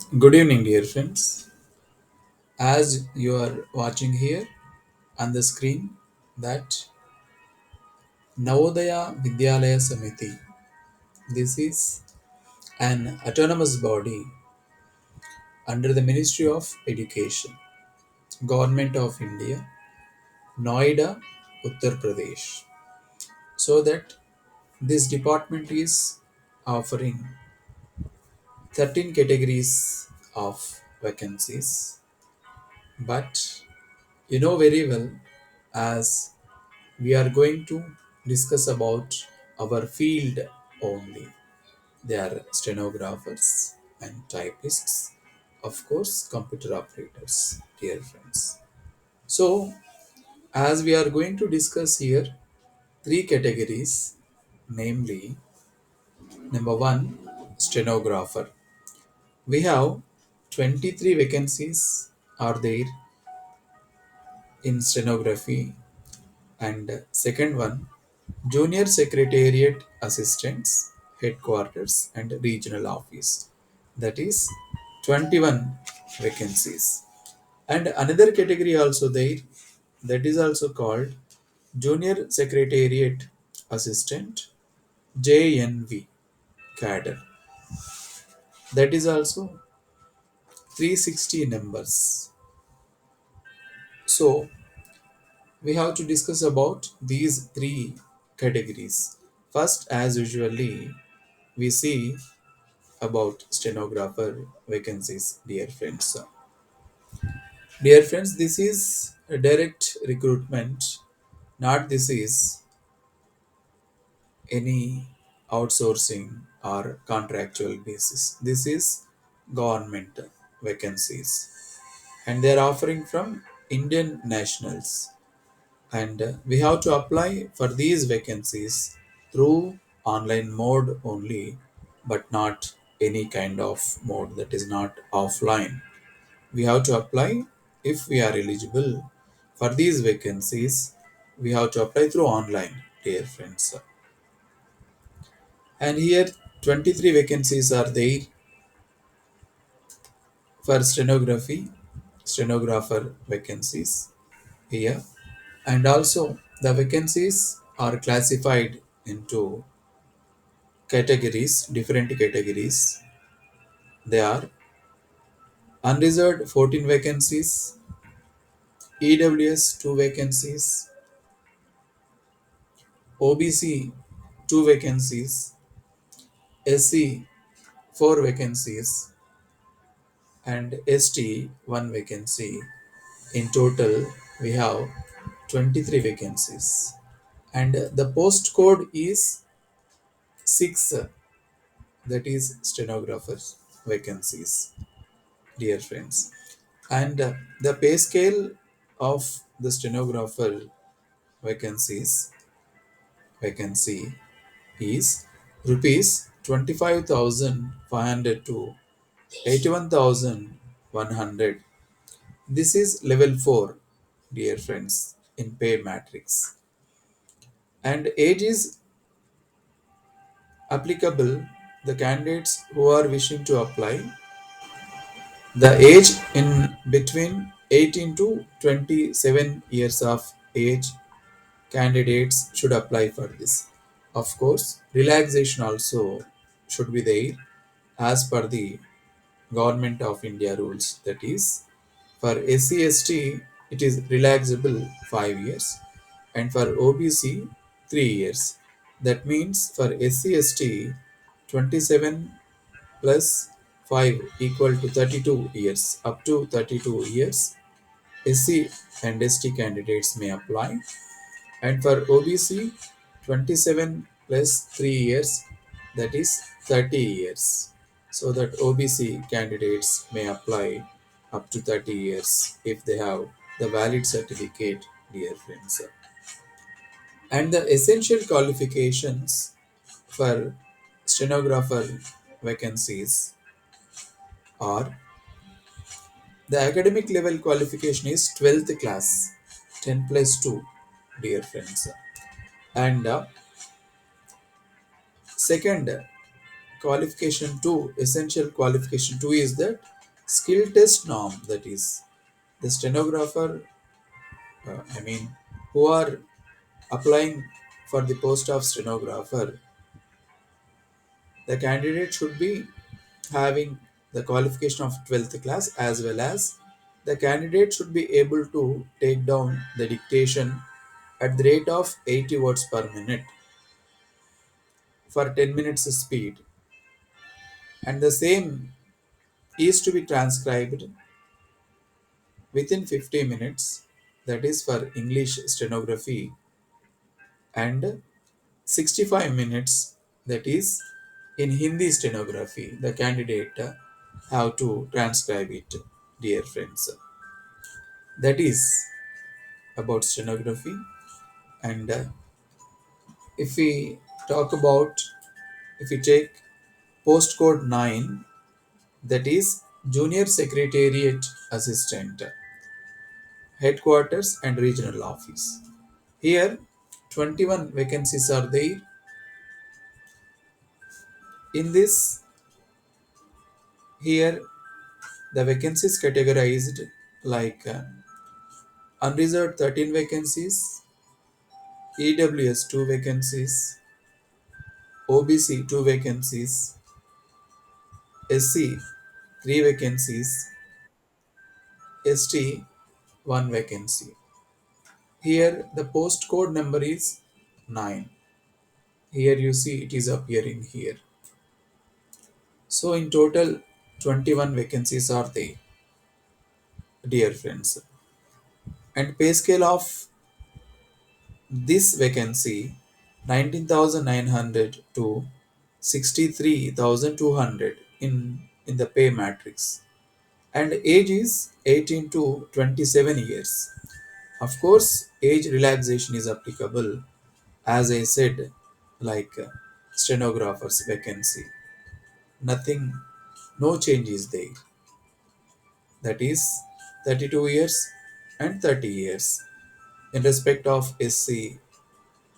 Good evening, dear friends. As you are watching here on the screen, that Navodaya Vidyalaya Samiti. This is an autonomous body under the Ministry of Education, Government of India, Noida, Uttar Pradesh. So that this department is offering 13 categories of vacancies, but you know very well as we are going to discuss about our field only. They are stenographers and typists, of course, computer operators, dear friends. So, as we are going to discuss here three categories, namely, number one, stenographer. We have 23 vacancies are there in stenography, and second one, Junior Secretariat Assistants, Headquarters and Regional Office. That is 21 vacancies. And another category also there, that is also called Junior Secretariat Assistant, JNV cadre. That is also 360 numbers. So we have to discuss about these three categories. First, as usually, we see about stenographer vacancies, dear friends. Dear friends, this is a direct recruitment, not this is any outsourcing or contractual basis. This is government vacancies, and they are offering from Indian nationals. And we have to apply for these vacancies through online mode only, but not any kind of mode, that is not offline. We have to apply if we are eligible for these vacancies. We have to apply through online, dear friends. And here 23 vacancies are there for stenographer vacancies here. And also the vacancies are classified into categories, different categories. They are unreserved 14 vacancies, EWS 2 vacancies, OBC 2 vacancies, SC 4 vacancies, and ST 1 vacancy. In total, we have 23 vacancies. And the post code is 6, that is stenographers vacancies, dear friends. And the pay scale of the stenographer vacancies vacancy is rupees 25,500 to 81,100. This is level 4, dear friends, in pay matrix. And age is applicable. The candidates who are wishing to apply, the age in between 18 to 27 years of age, candidates should apply for this. Of course, relaxation also should be there as per the Government of India rules. That is, for SC/ST, it is relaxable 5 years, and for OBC, 3 years. That means for SC/ST, 27 plus 5 equal to 32 years. Up to 32 years, SC and ST candidates may apply, and for OBC, 27 plus 3 years, that is 30 years. So that OBC candidates may apply up to 30 years if they have the valid certificate, dear friends. And the essential qualifications for stenographer vacancies are: the academic level qualification is 12th class, 10 plus 2, dear friends. And second, qualification 2, essential qualification 2 is that skill test norm, that is the stenographer, I mean, who are applying for the post of stenographer, the candidate should be having the qualification of 12th class, as well as the candidate should be able to take down the dictation at the rate of 80 words per minute for 10 minutes speed, and the same is to be transcribed within 50 minutes, that is for English stenography, and 65 minutes, that is in Hindi stenography. The candidate have to transcribe it, dear friends. That is about stenography. And if we talk about, if we take postcode 9, that is Junior Secretariat Assistant, Headquarters and Regional Office. Here, 21 vacancies are there. In this, here the vacancies categorized like unreserved 13 vacancies, EWS 2 vacancies, OBC 2 vacancies, SC 3 vacancies, ST 1 vacancy. Here the postcode number is 9. Here you see it is appearing here. So in total 21 vacancies are there, dear friends. And pay scale of this vacancy 19,900 to 63,200 in the pay matrix, and age is 18 to 27 years. Of course, age relaxation is applicable, as I said, like stenographer's vacancy. Nothing, no change is there. That is 32 years and 30 years in respect of SC,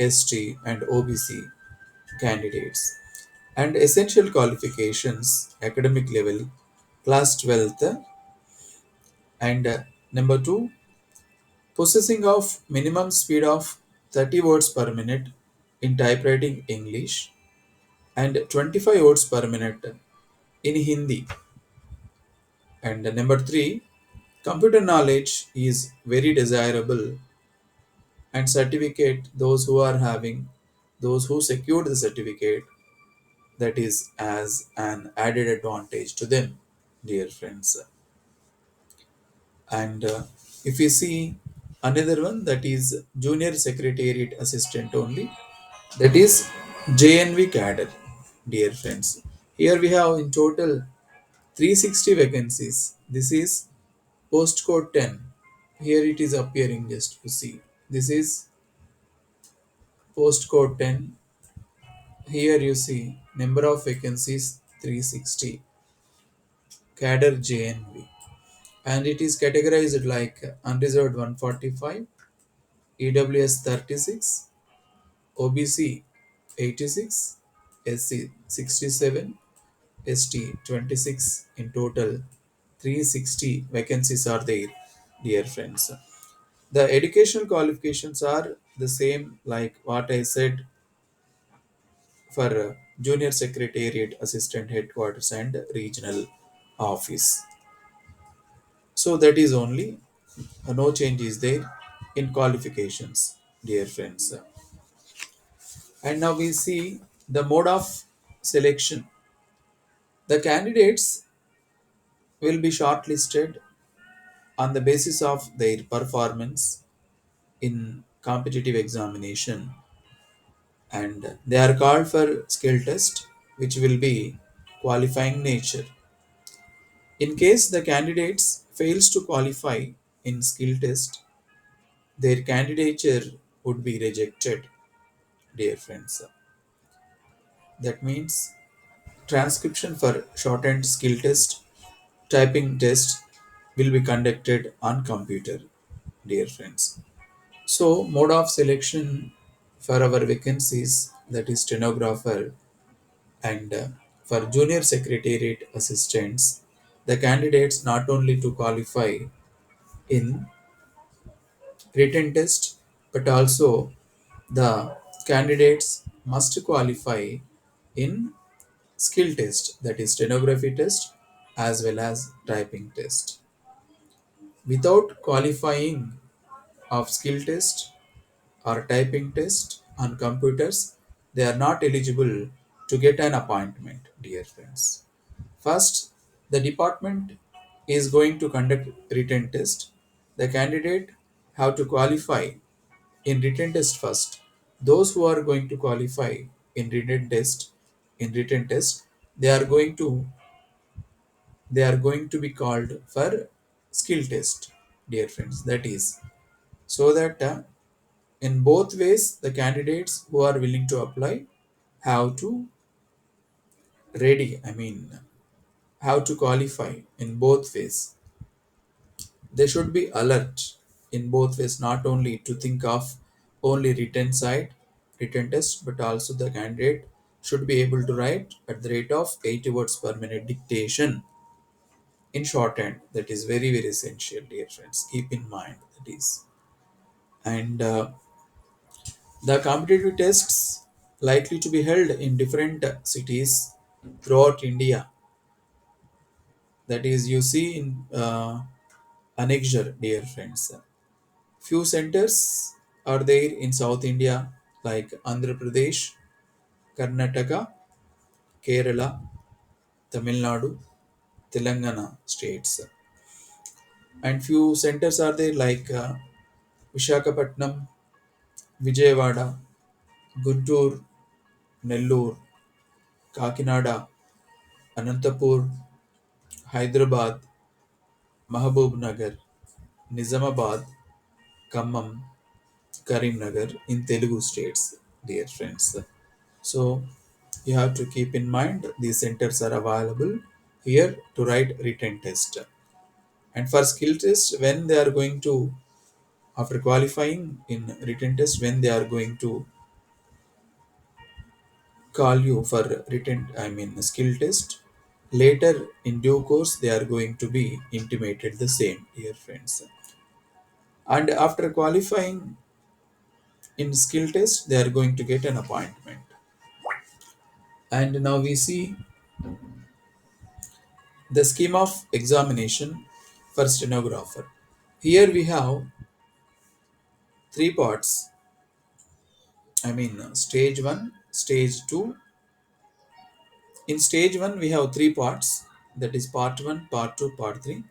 ST, and OBC candidates. And essential qualifications academic level class 12th, and number 2, possessing of minimum speed of 30 words per minute in typewriting English and 25 words per minute in Hindi. And number 3, computer knowledge is very desirable, and certificate, those who are having, those who secured the certificate, that is as an added advantage to them, dear friends. And if we see another one, that is junior secretariat assistant only, that is JNV cadre, dear friends. Here we have in total 360 vacancies. This is postcode 10. Here it is appearing, just to see. This is postcode 10. Here you see number of vacancies 360, cadre JNV. And it is categorized like unreserved 145, EWS 36, OBC 86, SC 67, ST 26. In total 360 vacancies are there, dear friends. The educational qualifications are the same like what I said for junior secretariat assistant headquarters and regional office. So that is only, no change is there in qualifications, dear friends. And now we see the mode of selection. The candidates will be shortlisted on the basis of their performance in competitive examination, and they are called for skill test, which will be qualifying nature. In case the candidates fails to qualify in skill test, their candidature would be rejected, dear friends. That means transcription for shortened skill test, typing test will be conducted on computer, dear friends. So mode of selection for our vacancies, that is stenographer, and for junior secretariat assistants, the candidates not only to qualify in written test, but also the candidates must qualify in skill test, that is stenography test as well as typing test. Without qualifying of skill test or typing test on computers, they are not eligible to get an appointment, dear friends. First, the department is going to conduct written test. The candidate have to qualify in written test first. Those who are going to qualify in written test, they are going to they are going to be called for skill test, dear friends. That is so that in both ways the candidates who are willing to apply have to ready. I mean, have to qualify in both ways. They should be alert in both ways, not only to think of only written test, but also the candidate should be able to write at the rate of 80 words per minute dictation in shorthand. That is very, very essential, dear friends. Keep in mind that is. And the competitive tests likely to be held in different cities throughout India. That is, you see in annexure, dear friends. Few centers are there in South India like Andhra Pradesh, Karnataka, Kerala, Tamil Nadu, Telangana states. And few centers are there like Vishakhapatnam, Vijayawada, Guntur, Nellore, Kakinada, Anantapur, Hyderabad, Mahabub Nagar, Nizamabad, Khammam, Karimnagar in Telugu states, dear friends. So you have to keep in mind these centers are available here to write written test. And for skill test, when they are going to, after qualifying in written test, when they are going to call you for written, I mean skill test, later in due course they are going to be intimated the same, dear friends. And after qualifying in skill test, they are going to get an appointment. And now we see the scheme of examination for stenographer. Here we have three parts. I mean, stage 1, stage 2. In stage 1, we have three parts, that is part 1, part 2, part 3.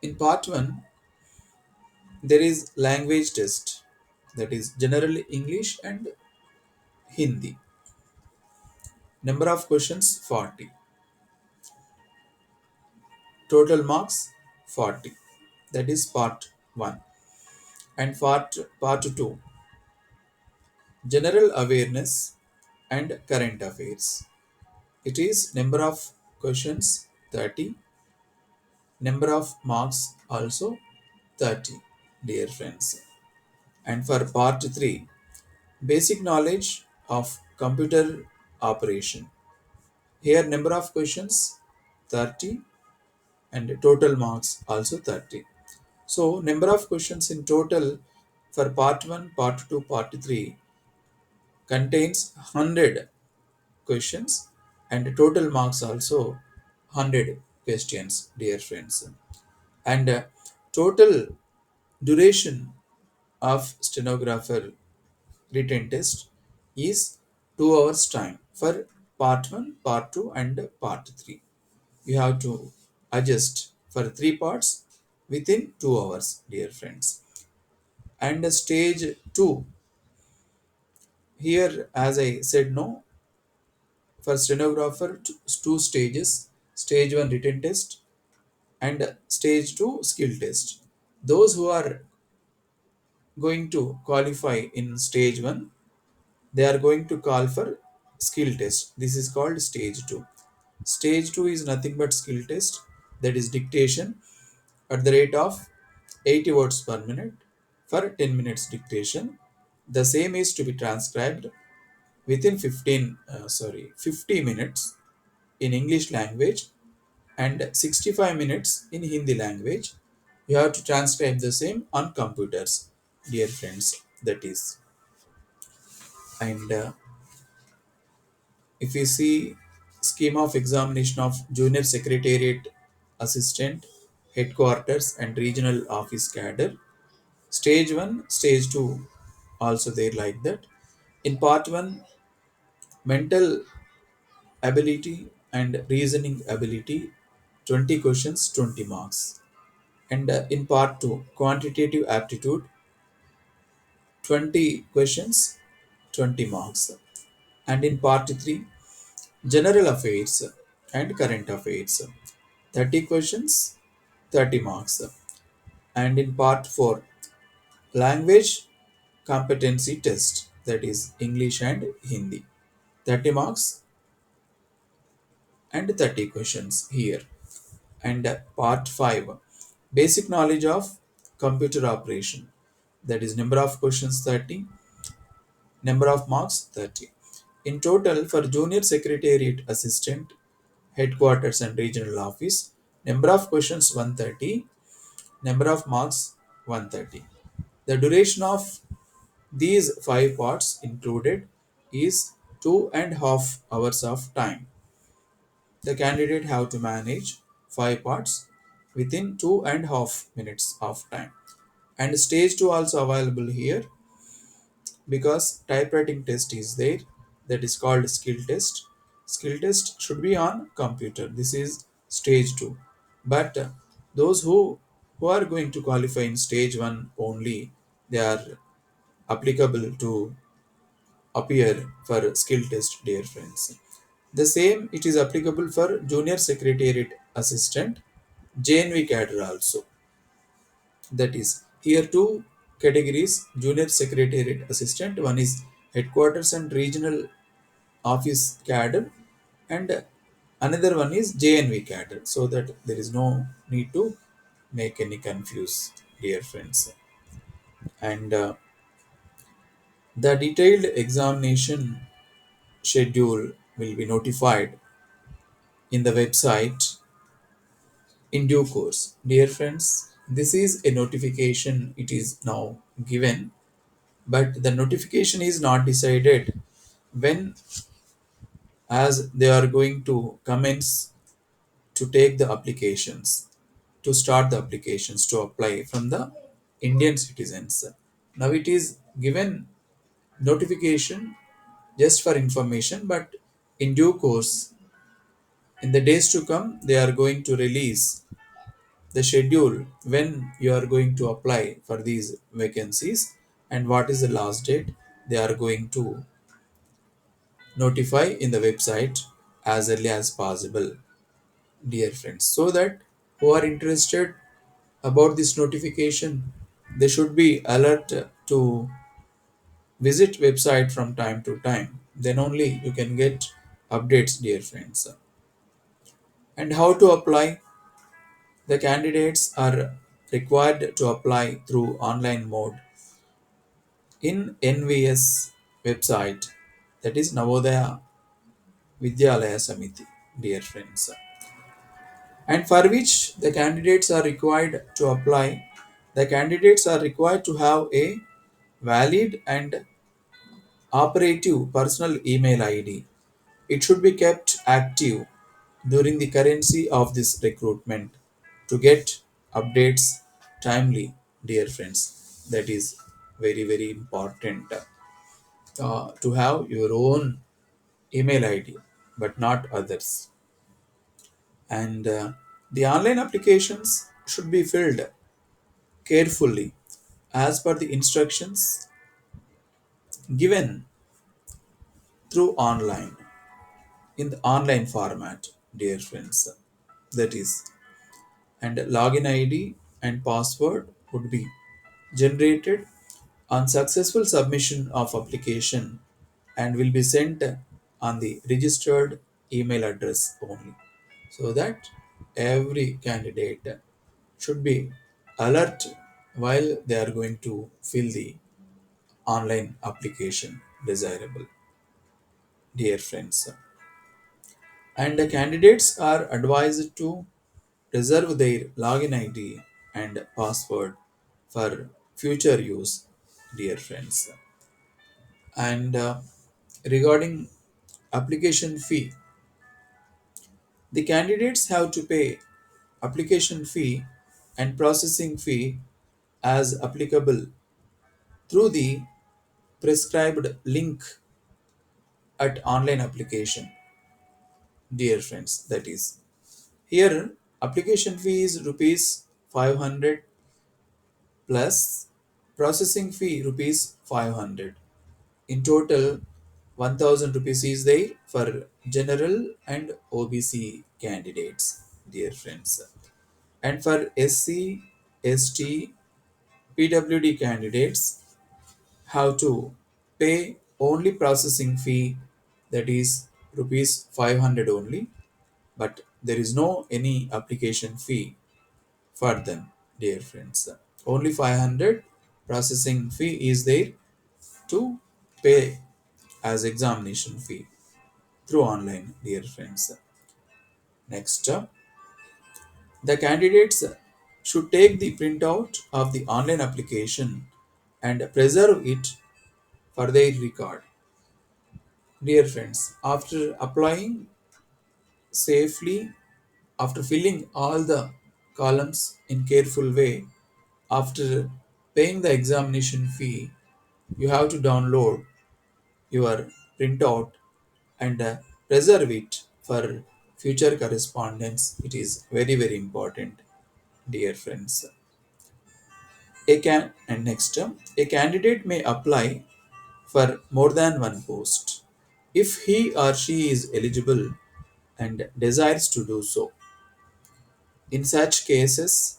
In part 1, there is language test, that is general English and Hindi. Number of questions 40. Total marks 40. That is part 1. And part 2, general awareness and current affairs. It is number of questions 30, number of marks also 30, dear friends. And for part 3, basic knowledge of computer operation. Here number of questions 30 and total marks also 30. So number of questions in total for part 1, part 2, part 3 contains 100 questions and total marks also 100 questions, dear friends. And total duration of stenographer written test is 2 hours time for part 1, part 2 and part 3. You have to adjust for three parts within 2 hours, dear friends. And stage 2, here as I said, no, for stenographer, two stages: stage 1 written test and stage 2 skill test. Those who are going to qualify in stage 1, they are going to call for skill test. This is called stage 2. Stage 2 is nothing but skill test, that is dictation at the rate of 80 words per minute for 10 minutes dictation. The same is to be transcribed within 50 minutes in English language and 65 minutes in Hindi language. You have to transcribe the same on computers, dear friends. That is, and if we see scheme of examination of junior secretariat assistant, headquarters, and regional office cadre, stage 1, stage 2, also there like that. In part 1, mental ability and reasoning ability, 20 questions, 20 marks. And in part 2, quantitative aptitude, 20 questions, 20 marks. And in part 3, general affairs and current affairs, 30 questions, 30 marks. And in part 4, language competency test, that is English and Hindi, 30 marks and 30 questions here. And part 5, basic knowledge of computer operation, that is number of questions 30, number of marks 30. In total, for junior secretariat assistant, headquarters and regional office, number of questions 130, number of marks 130. The duration of these five parts included is 2.5 hours of time. The candidate have to manage five parts within 2.5 minutes of time. And stage 2 also available here, because typewriting test is there, that is called skill test. Skill test should be on computer. This is stage 2. But those who are going to qualify in stage 1 only, they are applicable to appear for skill test, dear friends. The same it is applicable for junior secretariat assistant, JNV cadre also. That is, here two categories: junior secretariat assistant, one is headquarters and regional office cadre, and another one is JNV cadre, so that there is no need to make any confuse, dear friends. And the detailed examination schedule will be notified in the website in due course. Dear friends, this is a notification, it is now given, but the notification is not decided when, as they are going to commence to take the applications, to start the applications to apply from the Indian citizens. Now it is given notification just for information, but in due course, in the days to come, they are going to release the schedule when you are going to apply for these vacancies and what is the last date. They are going to notify in the website as early as possible, dear friends, so that who are interested about this notification, they should be alert to visit website from time to time. Then only you can get updates, dear friends. And how to apply? The candidates are required to apply through online mode in NVS website, that is Navodaya Vidyalaya Samiti, dear friends, and for which the candidates are required to apply. The candidates are required to have a valid and operative personal email ID. It should be kept active during the currency of this recruitment to get updates timely, dear friends. That is very, very important to have your own email ID, but not others. And the online applications should be filled carefully as per the instructions given through online, in the online format, dear friends. That is, and login ID and password would be generated on successful submission of application and will be sent on the registered email address only, so that every candidate should be alert while they are going to fill the online application, desirable, dear friends. And the candidates are advised to preserve their login ID and password for future use, dear friends. And regarding application fee, the candidates have to pay application fee and processing fee as applicable through the prescribed link at online application, dear friends. That is, here application fee is rupees 500 plus processing fee rupees 500. In total, 1000 rupees is there for general and OBC candidates, dear friends. And for SC, ST, PWD candidates have to pay only processing fee, that is rupees 500 only, but there is no any application fee for them, dear friends. Only 500 processing fee is there to pay as examination fee through online, dear friends. Next, the candidates should take the printout of the online application and preserve it for their record. Dear friends, after applying safely, after filling all the columns in careful way, after paying the examination fee, you have to download your printout and preserve it for future correspondence. It is very very important, dear friends. And next, a candidate may apply for more than one post if he or she is eligible and desires to do so. In such cases,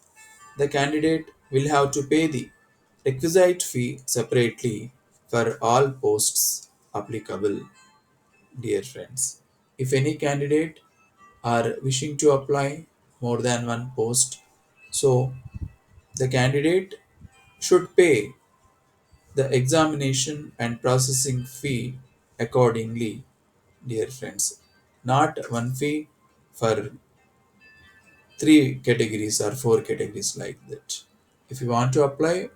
the candidate will have to pay the requisite fee separately for all posts applicable, dear friends. If any candidate are wishing to apply more than one post, so the candidate should pay the examination and processing fee accordingly, dear friends. Not one fee for three categories or four categories like that. If you want to apply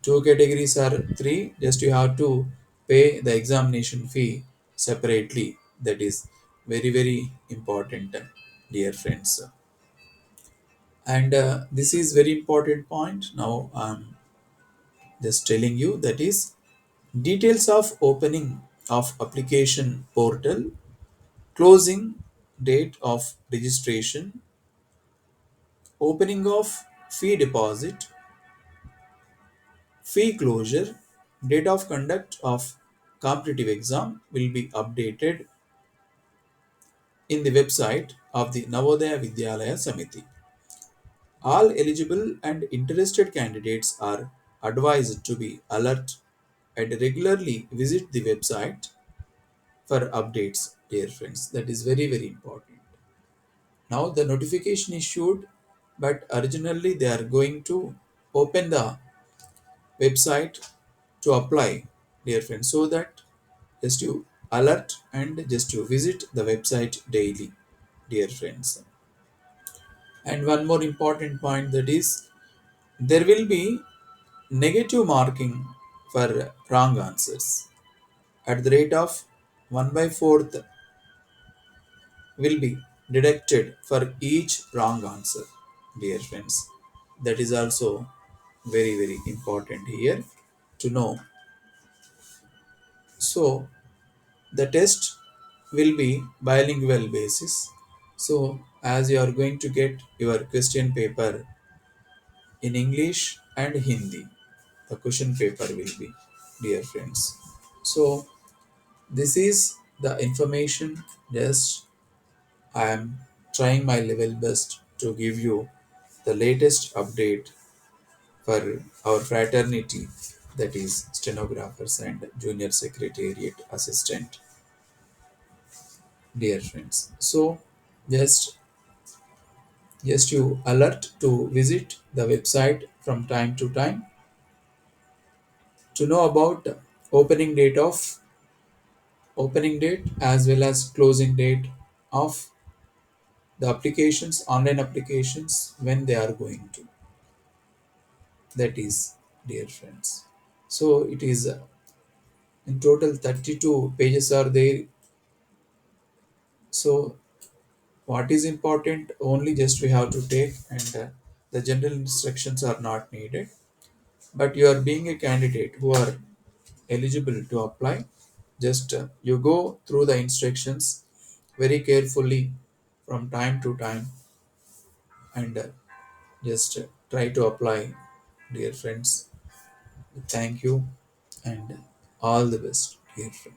two categories or three, just you have to pay the examination fee separately. That is very very important, dear friends. And this is very important point. Now I'm just telling you, that is details of opening of application portal, closing date of registration, opening of fee deposit, fee closure, date of conduct of competitive exam will be updated in the website of the Navodaya Vidyalaya Samiti. All eligible and interested candidates are advised to be alert and regularly visit the website for updates, dear friends. That is very very important. Now the notification issued, but originally they are going to open the website to apply, dear friends, so that just you alert and just you visit the website daily, dear friends. And one more important point, that is there will be negative marking for wrong answers at the rate of 1 by 4th will be deducted for each wrong answer, dear friends. That is also very very important here to know. So the test will be bilingual basis. So as you are going to get your question paper in English and Hindi, the question paper will be, dear friends. So this is the information. Just I am trying my level best to give you the latest update for our fraternity, that is stenographers and junior secretariat assistant, dear friends. So just you alert to visit the website from time to time to know about opening date of opening date as well as closing date of the applications, online applications, when they are going to. That is, dear friends. So it is in total 32 pages are there. So what is important only just we have to take, and the general instructions are not needed. But you are being a candidate who are eligible to apply, just you go through the instructions very carefully from time to time, and just try to apply, dear friends. Thank you, and all the best, dear friends.